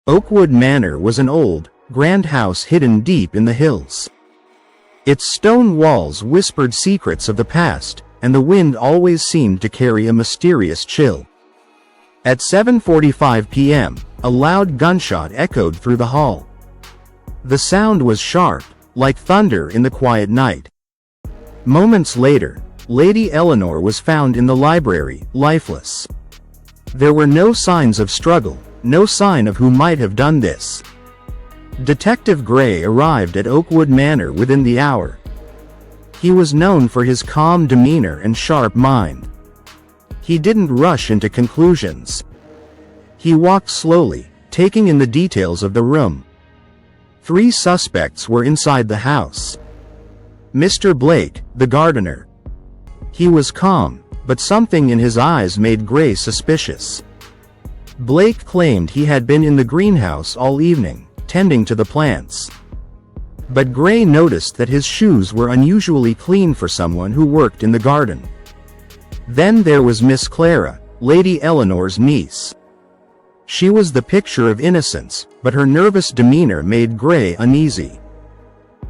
Oakwood Manor was an old, grand house hidden deep in the hills. Its stone walls whispered secrets of the past, and the wind always seemed to carry a mysterious chill. At 7:45 p.m., a loud gunshot echoed through the hall. The sound was sharp, like thunder in the quiet night. Moments later, Lady Eleanor was found in the library, lifeless. There were no signs of struggle, no sign of who might have done this. Detective Gray arrived at Oakwood Manor within the hour. He was known for his calm demeanor and sharp mind. He didn't rush into conclusions. He walked slowly, taking in the details of the room. 3 suspects were inside the house. Mr. Blake, the gardener. He was calm, but something in his eyes made Gray suspicious. Blake claimed he had been in the greenhouse all evening, tending to the plants. But Gray noticed that his shoes were unusually clean for someone who worked in the garden. Then there was Miss Clara, Lady Eleanor's niece. She was the picture of innocence, but her nervous demeanor made Gray uneasy.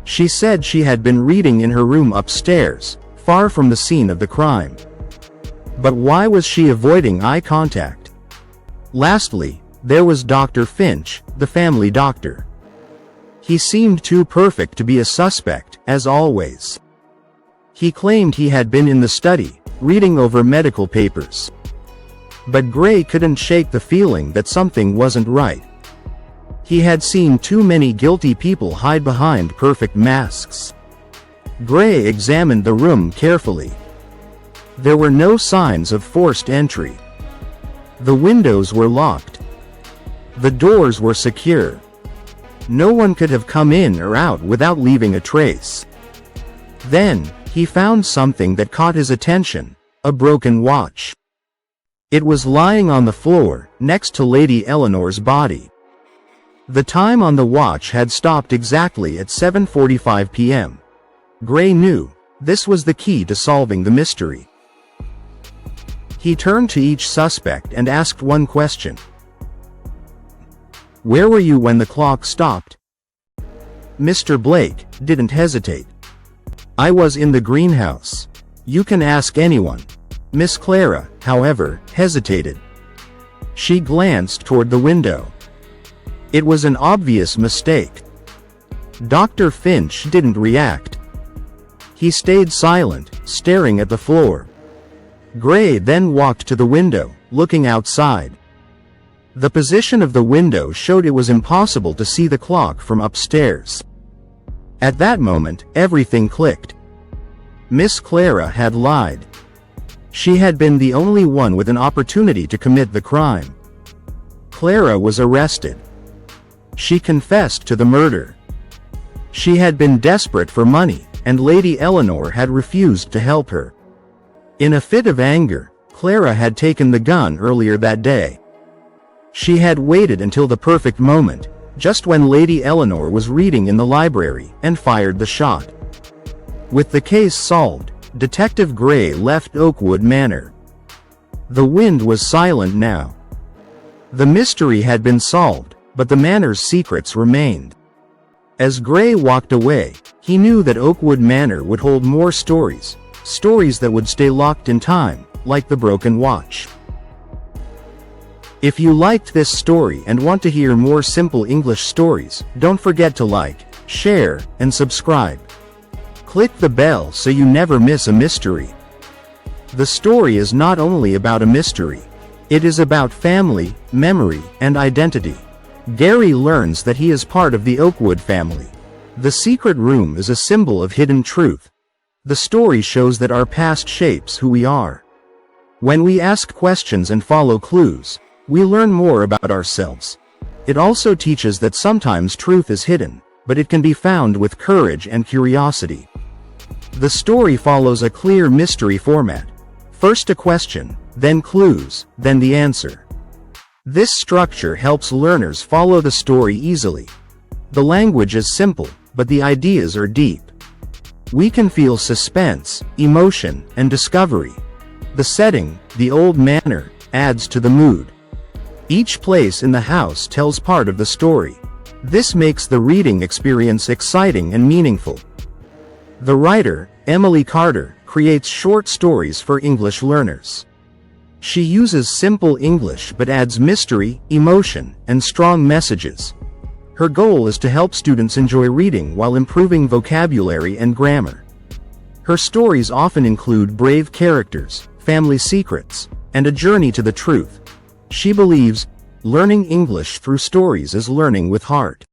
She said she had been reading in her room upstairs, far from the scene of the crime. But why was she avoiding eye contact? Lastly, there was Dr. Finch, the family doctor. He seemed too perfect to be a suspect, as always. He claimed he had been in the study, reading over medical papers. But Gray couldn't shake the feeling that something wasn't right. He had seen too many guilty people hide behind perfect masks. Gray examined the room carefully. There were no signs of forced entry. The windows were locked. The doors were secure. No one could have come in or out without leaving a trace. Then, he found something that caught his attention, a broken watch. It was lying on the floor, next to Lady Eleanor's body. The time on the watch had stopped exactly at 7:45 p.m. Gray knew this was the key to solving the mystery. He turned to each suspect and asked one question. "Where were you when the clock stopped?" Mr. Blake didn't hesitate. "I was in the greenhouse. You can ask anyone." Miss Clara, however, hesitated. She glanced toward the window. It was an obvious mistake. Dr. Finch didn't react. He stayed silent, staring at the floor. Gray then walked to the window, looking outside. The position of the window showed it was impossible to see the clock from upstairs. At that moment, everything clicked. Miss Clara had lied. She had been the only one with an opportunity to commit the crime. Clara was arrested. She confessed to the murder. She had been desperate for money, and Lady Eleanor had refused to help her. In a fit of anger, Clara had taken the gun earlier that day. She had waited until the perfect moment, just when Lady Eleanor was reading in the library, and fired the shot. With the case solved, Detective Gray left Oakwood Manor. The wind was silent now. The mystery had been solved, but the manor's secrets remained. As Gray walked away, he knew that Oakwood Manor would hold more stories that would stay locked in time, like the broken watch. If you liked this story and want to hear more simple English stories, don't forget to like, share, and subscribe. Click the bell so you never miss a mystery. The story is not only about a mystery. It is about family, memory, and identity. Gary learns that he is part of the Oakwood family. The secret room is a symbol of hidden truth. The story shows that our past shapes who we are. When we ask questions and follow clues, we learn more about ourselves. It also teaches that sometimes truth is hidden, but it can be found with courage and curiosity. The story follows a clear mystery format. First a question, then clues, then the answer. This structure helps learners follow the story easily. The language is simple, but the ideas are deep. We can feel suspense, emotion, and discovery. The setting, the old manor, adds to the mood. Each place in the house tells part of the story. This makes the reading experience exciting and meaningful. The writer, Emily Carter, creates short stories for English learners. She uses simple English but adds mystery, emotion, and strong messages. Her goal is to help students enjoy reading while improving vocabulary and grammar. Her stories often include brave characters, family secrets, and a journey to the truth. She believes, learning English through stories is learning with heart.